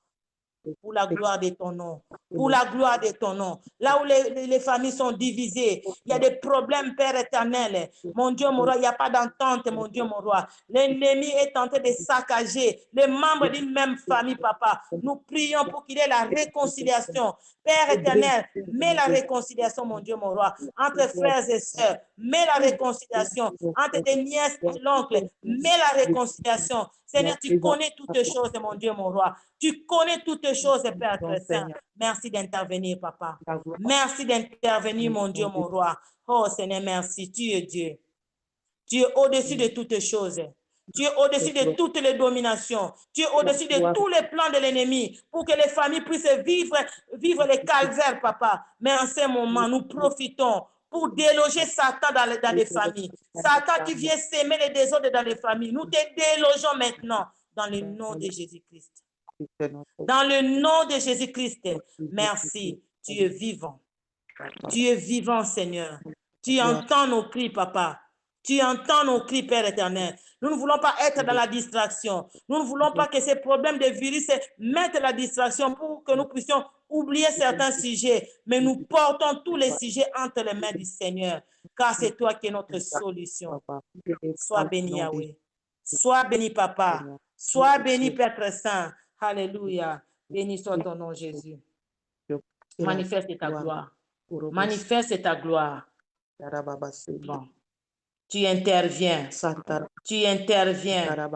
Pour la gloire de ton nom. Pour la gloire de ton nom. Là où les familles sont divisées, il y a des problèmes, Père éternel. Mon Dieu, mon roi, il n'y a pas d'entente, mon Dieu, mon roi. L'ennemi est tenté de saccager les membres d'une même famille, papa. Nous prions pour qu'il y ait la réconciliation. Père éternel, mets la réconciliation, mon Dieu, mon roi, entre frères et sœurs. Mets la réconciliation entre tes nièces et l'oncle. Mets la réconciliation. Seigneur, tu connais toutes choses, mon Dieu, mon roi. Tu connais toutes choses, Père très saint. Merci d'intervenir, papa. Merci d'intervenir, mon Dieu, mon roi. Oh, Seigneur, merci. Tu es Dieu. Tu es au-dessus de toutes choses. Tu es au-dessus de toutes les dominations. Tu es au-dessus de tous les plans de l'ennemi pour que les familles puissent vivre les calvaires, papa. Mais en ce moment, nous profitons pour déloger Satan dans les familles. Satan qui vient s'aimer les désordres dans les familles. Nous te délogeons maintenant dans le nom de Jésus-Christ. Dans le nom de Jésus-Christ, merci. Tu es vivant. Tu es vivant, Seigneur. Tu entends nos cris, papa. Tu entends nos cris, Père éternel. Nous ne voulons pas être dans la distraction. Nous ne voulons pas que ces problèmes de virus mettent la distraction pour que nous puissions oublier certains sujets. Mais nous portons tous les sujets entre les mains du Seigneur, car c'est toi qui es notre solution. Sois béni, Yahweh. Sois béni, papa. Sois béni, Père très saint. Alléluia. Béni soit ton nom, Jésus. Manifeste ta gloire. Manifeste ta gloire. Bon. Tu interviens. Tu interviens.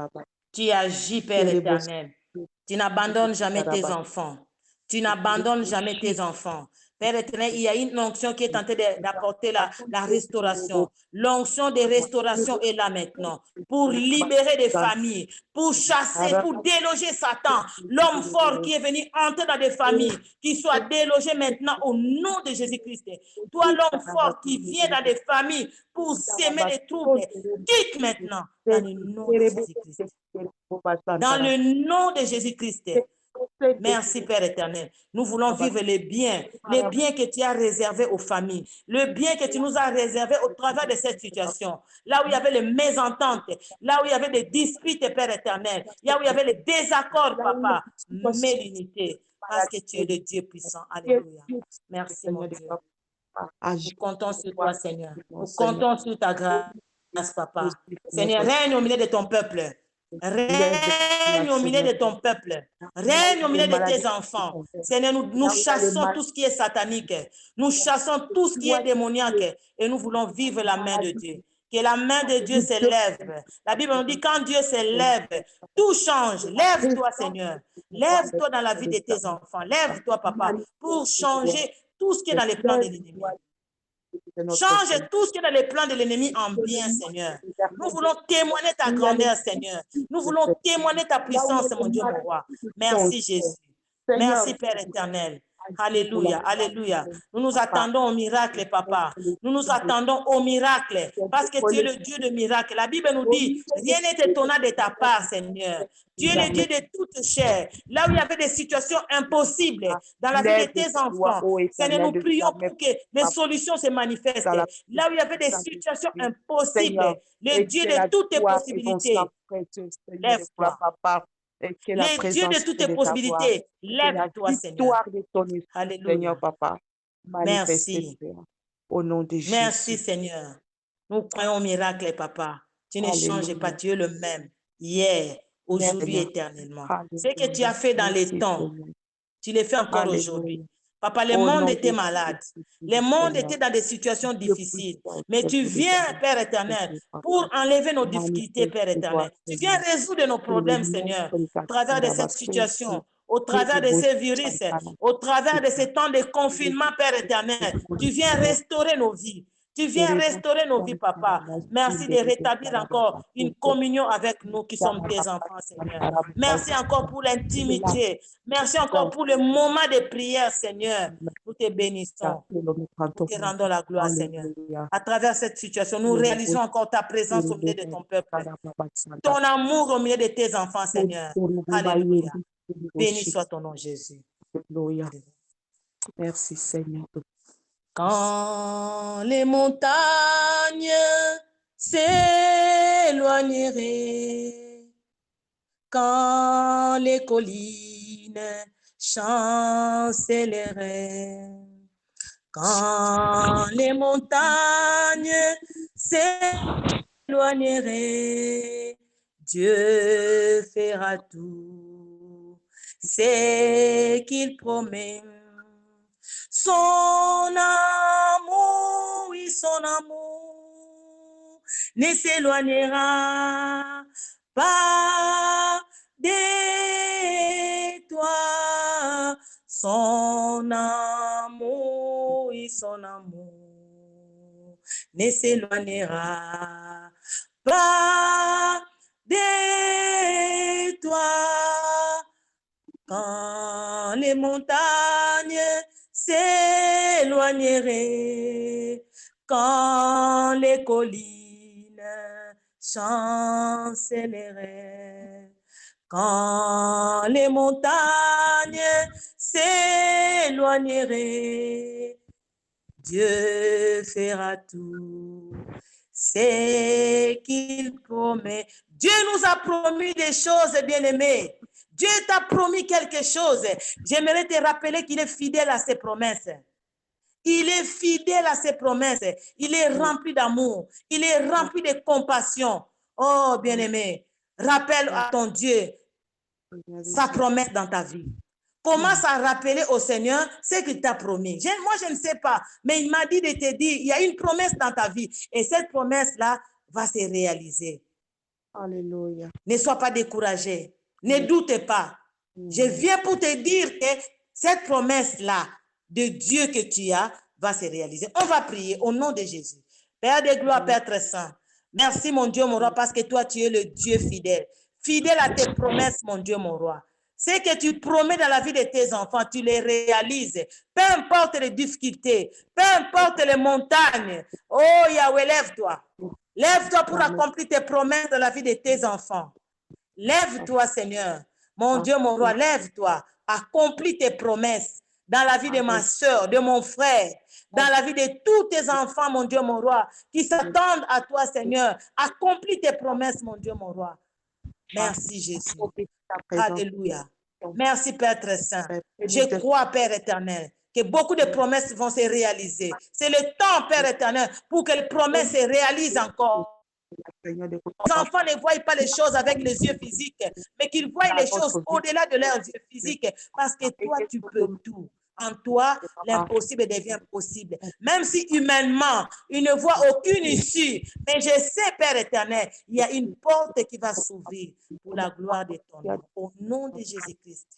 Tu agis, Père éternel. Tu n'abandonnes jamais tes enfants. Tu n'abandonnes jamais tes enfants. Père éternel, il y a une onction qui est en train d'apporter la restauration. L'onction de restauration est là maintenant pour libérer des familles, pour chasser, pour déloger Satan, l'homme fort qui est venu entrer dans des familles, qui soit délogé maintenant au nom de Jésus-Christ. Toi, l'homme fort qui vient dans des familles pour s'aimer des troubles, quitte maintenant dans le nom de Jésus-Christ. Dans le nom de Jésus-Christ. Merci, Père éternel. Nous voulons vivre les biens que tu as réservés aux familles, le bien que tu nous as réservé au travers de cette situation. Là où il y avait les mésententes, là où il y avait des disputes, Père éternel, là où il y avait les désaccords, Papa, mets l'unité parce que tu es le Dieu puissant. Alléluia. Merci, mon Dieu. Nous comptons sur toi, Seigneur. Nous comptons sur ta grâce, Papa. Seigneur, règne au milieu de ton peuple. Règne au milieu de ton peuple. Règne au milieu de tes enfants. Seigneur, nous chassons tout ce qui est satanique. Nous chassons tout ce qui est démoniaque. Et nous voulons vivre la main de Dieu. Que la main de Dieu s'élève. La Bible nous dit, quand Dieu s'élève, tout change. Lève-toi, Seigneur. Lève-toi dans la vie de tes enfants. Lève-toi, Papa, pour changer tout ce qui est dans les plans de l'ennemi. Change tout ce qui est dans les plans de l'ennemi en bien, Seigneur. Nous voulons témoigner ta grandeur, Seigneur. Nous voulons témoigner ta puissance, mon Dieu, mon roi. Merci, Jésus. Merci, Père éternel. Alléluia, alléluia. Nous nous attendons au miracle, Papa. Nous nous attendons au miracle parce que tu es le Dieu de miracle. La Bible nous dit, rien n'est étonnant de ta part, Seigneur. Tu es le Dieu de toute chair. Là où il y avait des situations impossibles dans la vie de tes enfants, Seigneur, nous prions pour que les solutions se manifestent. Là où il y avait des situations impossibles, le Dieu de toutes tes possibilités, lève-toi. Les dieux de toutes tes possibilités, lève-toi, Seigneur. Alléluia. Merci. Au nom de Jésus. Merci, Seigneur. Nous croyons au miracle, Papa. Tu ne changes pas, tu es le même. Hier, aujourd'hui, éternellement. Ce que tu as fait dans les temps, tu le fais encore aujourd'hui. Papa, le monde était malade. Le monde était dans des situations difficiles. Mais tu viens, Père éternel, pour enlever nos difficultés, Père éternel. Tu viens résoudre nos problèmes, Seigneur, au travers de cette situation, au travers de ces virus, au travers de ces temps de confinement, Père éternel. Tu viens restaurer nos vies. Tu viens restaurer nos vies, Papa. Merci de rétablir encore une communion avec nous qui sommes tes enfants, Seigneur. Merci encore pour l'intimité. Merci encore pour le moment de prière, Seigneur. Nous te bénissons. Nous te rendons la gloire, Seigneur. À travers cette situation, nous réalisons encore ta présence au milieu de ton peuple. Ton amour au milieu de tes enfants, Seigneur. Alléluia. Béni soit ton nom, Jésus. Merci, Seigneur. Quand les montagnes s'éloigneraient, quand les collines chancelleraient, quand les montagnes s'éloigneraient, Dieu fera tout ce qu'il promet. Son amour, oui, son amour ne s'éloignera pas de toi. Son amour, oui, son amour ne s'éloignera pas de toi. Quand les montagnes s'éloigneraient, quand les collines chancelleraient, quand les montagnes s'éloigneraient, Dieu fera tout ce qu'il promet. Dieu nous a promis des choses, bien-aimés. Dieu t'a promis quelque chose. J'aimerais te rappeler qu'il est fidèle à ses promesses. Il est fidèle à ses promesses. Il est rempli d'amour. Il est rempli de compassion. Oh, bien-aimé, rappelle à ton Dieu sa promesse dans ta vie. Commence à rappeler au Seigneur ce qu'il t'a promis. Moi, je ne sais pas, mais il m'a dit de te dire, il y a une promesse dans ta vie. Et cette promesse-là va se réaliser. Alléluia. Ne sois pas découragé. Ne doute pas. Je viens pour te dire que cette promesse-là de Dieu que tu as va se réaliser. On va prier au nom de Jésus. Père de gloire, Père très saint, merci mon Dieu, mon roi, parce que toi, tu es le Dieu fidèle. Fidèle à tes promesses, mon Dieu, mon roi. Ce que tu promets dans la vie de tes enfants, tu les réalises. Peu importe les difficultés, peu importe les montagnes. Oh Yahweh, lève-toi. Lève-toi pour accomplir tes promesses dans la vie de tes enfants. Lève-toi, Seigneur. Mon Dieu, mon roi, lève-toi. Accomplis tes promesses dans la vie de ma soeur, de mon frère, dans la vie de tous tes enfants, mon Dieu, mon roi, qui s'attendent à toi, Seigneur. Accomplis tes promesses, mon Dieu, mon roi. Merci, Jésus. Alléluia. Merci, Père très saint. Je crois, Père éternel, que beaucoup de promesses vont se réaliser. C'est le temps, Père éternel, pour que les promesses se réalisent encore. Les enfants ne voient pas les choses avec les yeux physiques, mais qu'ils voient les choses au-delà de leurs yeux physiques, parce que toi, tu peux tout. En toi, l'impossible devient possible. Même si humainement, il ne voit aucune issue, mais je sais, Père éternel, il y a une porte qui va s'ouvrir pour la gloire de ton nom. Au nom de Jésus-Christ,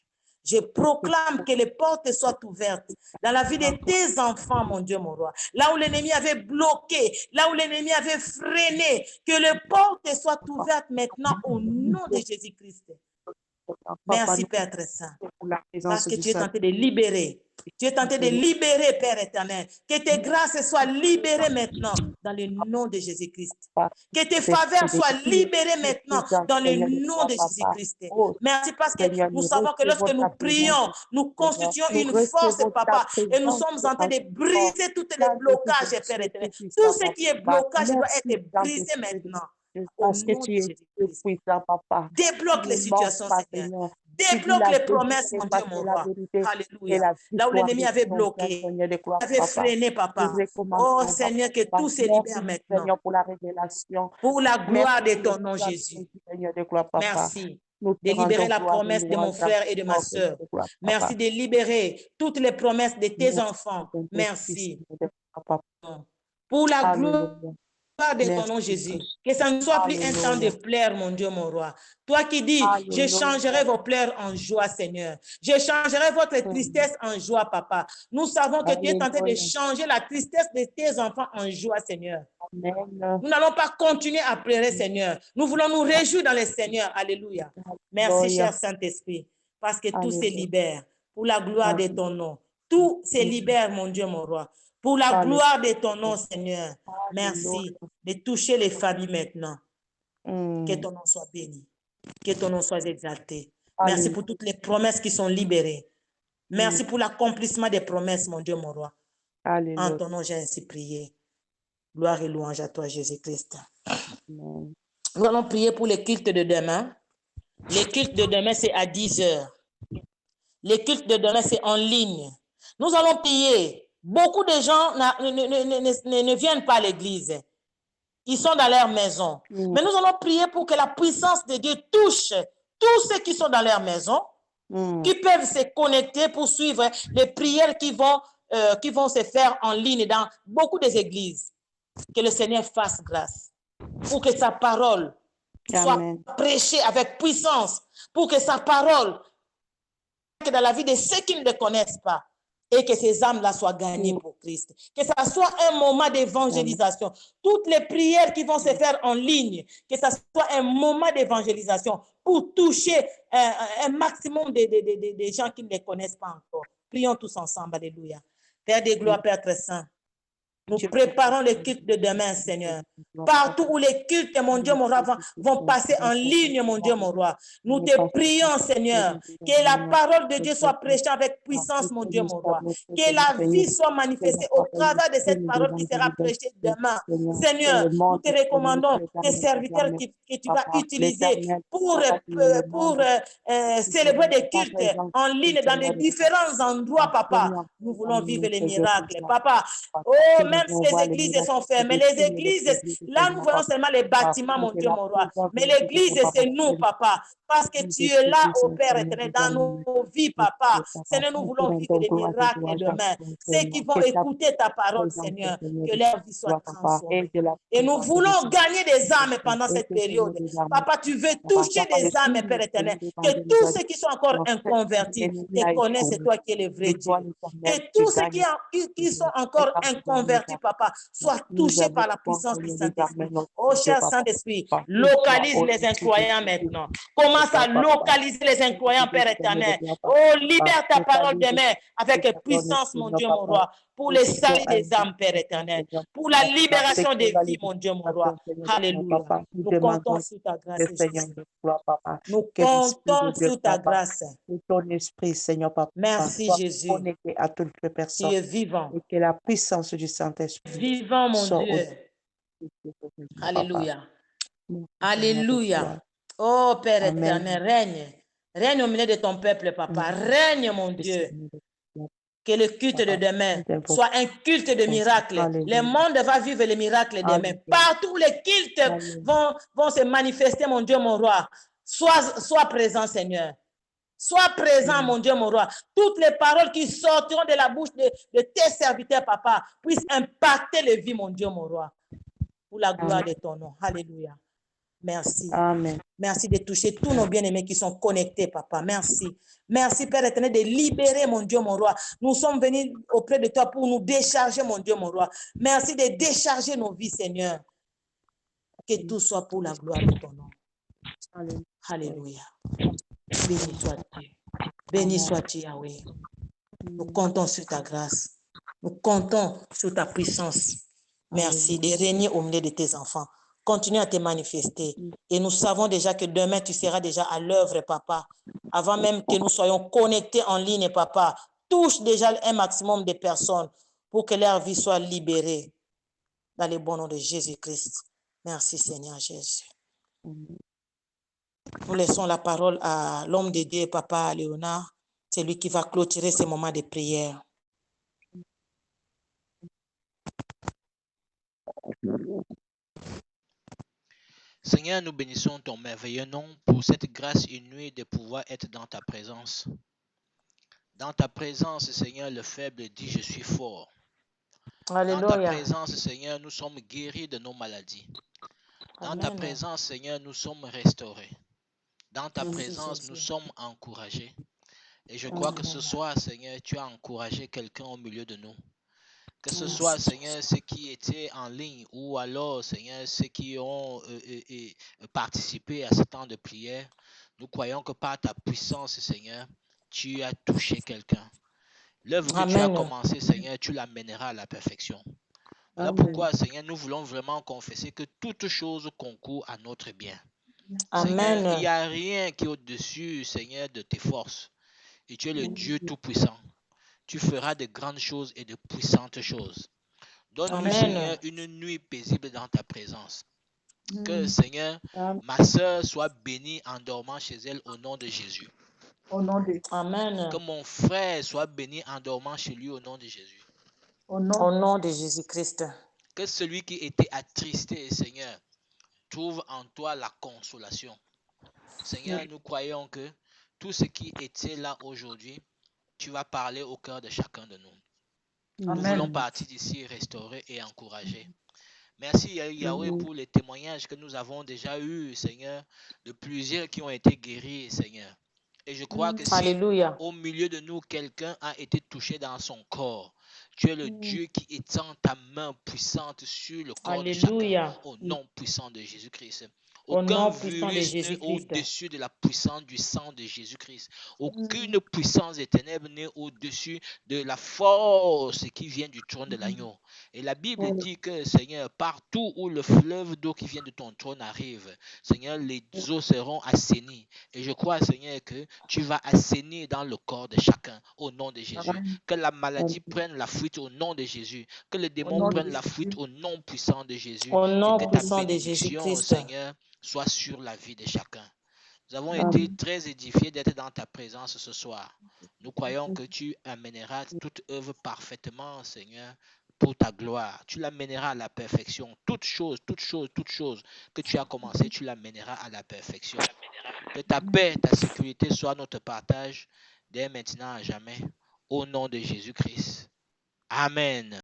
je proclame que les portes soient ouvertes dans la vie de tes enfants, mon Dieu, mon roi. Là où l'ennemi avait bloqué, là où l'ennemi avait freiné, que les portes soient ouvertes maintenant au nom de Jésus-Christ. Merci, Père très saint, parce que tu es tenté de libérer. Tu es tenté de libérer, Père éternel. Que tes grâces soient libérées maintenant dans le nom de Jésus-Christ. Que tes faveurs soient libérées maintenant dans le nom de Jésus-Christ. Merci parce que nous savons que lorsque nous prions, nous constituons une force, Papa, et nous sommes en train de briser tous les blocages, Père éternel. Tout ce qui est blocage doit être brisé maintenant. Parce que tu es puissant, Papa. Débloque les situations, Seigneur. Débloque les promesses, mon Dieu, mon roi. Alléluia. Là où l'ennemi avait bloqué, avait freiné, Papa. Oh Seigneur, que tout se libère maintenant. Pour la révélation. Pour la gloire de ton nom, Jésus. Merci de libérer la promesse de mon frère et de ma soeur. Merci de libérer toutes les promesses de tes enfants. Merci. Pour la gloire de ton nom, Jésus. Que ça ne soit plus un temps de pleurs, mon Dieu, mon roi. Toi qui dis, je changerai vos pleurs en joie, Seigneur. Je changerai votre tristesse en joie, Papa. Nous savons que tu es tenté de changer la tristesse de tes enfants en joie, Seigneur. Nous n'allons pas continuer à pleurer, Seigneur. Nous voulons nous réjouir dans le Seigneur. Alléluia. Merci, cher Saint-Esprit, parce que tout se libère pour la gloire de ton nom. Tout se libère, mon Dieu, mon roi. Pour la gloire de ton nom, Seigneur. Merci de toucher les familles maintenant. Que ton nom soit béni. Que ton nom soit exalté. Merci pour toutes les promesses qui sont libérées. Merci pour l'accomplissement des promesses, mon Dieu, mon roi. En ton nom, j'ai ainsi prié. Gloire et louange à toi, Jésus-Christ. Nous allons prier pour les cultes de demain. Les cultes de demain, c'est à 10 heures. Les cultes de demain, c'est en ligne. Nous allons prier. Beaucoup de gens ne viennent pas à l'église. Ils sont dans leur maison. Mais nous allons prier pour que la puissance de Dieu touche tous ceux qui sont dans leur maison, qui peuvent se connecter pour suivre les prières qui vont se faire en ligne dans beaucoup des églises. Que le Seigneur fasse grâce pour que sa parole soit prêchée avec puissance, pour que sa parole soit dans la vie de ceux qui ne le connaissent pas. Et que ces âmes-là soient gagnées pour Christ. Que ça soit un moment d'évangélisation. Toutes les prières qui vont se faire en ligne, que ça soit un moment d'évangélisation pour toucher un maximum de gens qui ne les connaissent pas encore. Prions tous ensemble. Alléluia. Père de gloire, Père très saint. Nous préparons les cultes de demain, Seigneur. Partout où les cultes, mon Dieu, mon roi, vont passer en ligne, mon Dieu, mon roi. Nous te prions, Seigneur, que la parole de Dieu soit prêchée avec puissance, mon Dieu, mon roi. Que la vie soit manifestée au travers de cette parole qui sera prêchée demain. Seigneur, nous te recommandons tes serviteurs que tu vas utiliser pour célébrer des cultes en ligne dans les différents endroits, Papa. Nous voulons vivre les miracles. Papa, oh, même si les églises sont fermées, les églises, là, nous voyons seulement les bâtiments, mon Dieu, mon roi. Mais l'église, c'est nous, papa. Parce que tu es là, au Père éternel, dans nos vies, papa. Seigneur, nous voulons vivre des miracles demain. Ceux qui vont écouter ta parole, Seigneur, que leur vie soit transformée. Et nous voulons gagner des âmes pendant cette période. Papa, tu veux toucher des âmes, Père éternel. Que tous ceux qui sont encore inconvertis te connaissent, c'est toi qui es le vrai Dieu. Que tous ceux qui sont encore inconvertis, papa, soient touchés par la puissance du Saint-Esprit. Oh, cher Saint-Esprit, localise les incroyants maintenant. Commence à localiser les incroyants, Père éternel. Oh, libère ta parole demain avec puissance, mon Dieu, mon roi, pour les salut des âmes, Père éternel, pour la libération des vies, mon Dieu, mon roi. Alléluia. Nous comptons sur ta grâce, Jésus. Nous comptons sur ta grâce. Ton esprit, Seigneur, papa. Merci, Jésus. Connecté à toutes les Tu personnes. es vivant. Et que la puissance du Saint-Esprit Vivant, mon soit Dieu. Alléluia. Alléluia. Oh, Père éternel, règne. Règne au milieu de ton peuple, papa. Règne, mon Dieu. Que le culte de demain soit un culte de miracles. Le monde va vivre les miracles demain. Partout les cultes vont se manifester, mon Dieu, mon roi. Sois présent, Seigneur. Sois présent, mon Dieu, mon roi. Toutes les paroles qui sortiront de la bouche de tes serviteurs, papa, puissent impacter les vies, mon Dieu, mon roi. Pour la gloire de ton nom. Alléluia. Merci. Amen. Merci de toucher tous nos bien-aimés qui sont connectés, papa. Merci. Merci, Père éternel, de libérer, mon Dieu, mon roi. Nous sommes venus auprès de toi pour nous décharger, mon Dieu, mon roi. Merci de décharger nos vies, Seigneur. Que tout soit pour la gloire de ton nom. Alléluia. Béni sois-tu. Béni sois-tu, Yahweh. Nous comptons sur ta grâce. Nous comptons sur ta puissance. Merci de régner au milieu de tes enfants. Continue à te manifester. Et nous savons déjà que demain, tu seras déjà à l'œuvre, papa. Avant même que nous soyons connectés en ligne, papa, touche déjà un maximum de personnes pour que leur vie soit libérée. Dans le bon nom de Jésus-Christ. Merci, Seigneur Jésus. Nous laissons la parole à l'homme de Dieu, papa Léonard. C'est lui qui va clôturer ces moments de prière. Seigneur, nous bénissons ton merveilleux nom pour cette grâce inouïe de pouvoir être dans ta présence. Dans ta présence, Seigneur, le faible dit « Je suis fort ». Dans ta présence, Seigneur, nous sommes guéris de nos maladies. Dans ta présence, Seigneur, nous sommes restaurés. Dans ta présence, nous sommes encouragés. Et je crois que ce soir, Seigneur, tu as encouragé quelqu'un au milieu de nous. Que ce soit, Seigneur, ceux qui étaient en ligne ou alors, Seigneur, ceux qui ont participé à ce temps de prière, nous croyons que par ta puissance, Seigneur, tu as touché quelqu'un. L'œuvre que tu as commencée, Seigneur, tu l'amèneras à la perfection. Voilà pourquoi, Seigneur, nous voulons vraiment confesser que toute chose concourt à notre bien. Seigneur, il n'y a rien qui est au-dessus, Seigneur, de tes forces. Et tu es le Dieu Tout-Puissant. Tu feras de grandes choses et de puissantes choses. Donne-nous, Seigneur, une nuit paisible dans ta présence. Que, Seigneur, ma soeur soit bénie en dormant chez elle au nom de Jésus. Au nom de Amen. Que mon frère soit béni en dormant chez lui au nom de Jésus. Au nom de Jésus-Christ. Que celui qui était attristé, Seigneur, trouve en toi la consolation. Seigneur, nous croyons que tout ce qui était là aujourd'hui, tu vas parler au cœur de chacun de nous. Nous voulons partir d'ici restaurés et encouragés. Merci Yahweh pour les témoignages que nous avons déjà eus, Seigneur, de plusieurs qui ont été guéris, Seigneur. Et je crois que si au milieu de nous, quelqu'un a été touché dans son corps, tu es le Dieu qui étend ta main puissante sur le corps de chacun, au nom puissant de Jésus-Christ. Aucun virus n'est au-dessus de la puissance du sang de Jésus-Christ. Aucune puissance des ténèbres n'est au-dessus de la force qui vient du trône de l'agneau. Et la Bible dit que, Seigneur, partout où le fleuve d'eau qui vient de ton trône arrive, Seigneur, les eaux seront assainies. Et je crois, Seigneur, que tu vas assainir dans le corps de chacun, au nom de Jésus. Que la maladie prenne la fuite au nom de Jésus. Que les démons prennent la fuite au nom puissant de Jésus. Au nom et que ta puissant de bénédiction, Jésus-Christ. Seigneur, soit sur la vie de chacun. Nous avons été très édifiés d'être dans ta présence ce soir. Nous croyons que tu amèneras toute œuvre parfaitement, Seigneur, pour ta gloire. Tu l'amèneras à la perfection. Toute chose que tu as commencé, tu l'amèneras à la perfection. Que ta paix, ta sécurité soient notre partage dès maintenant à jamais. Au nom de Jésus-Christ. Amen.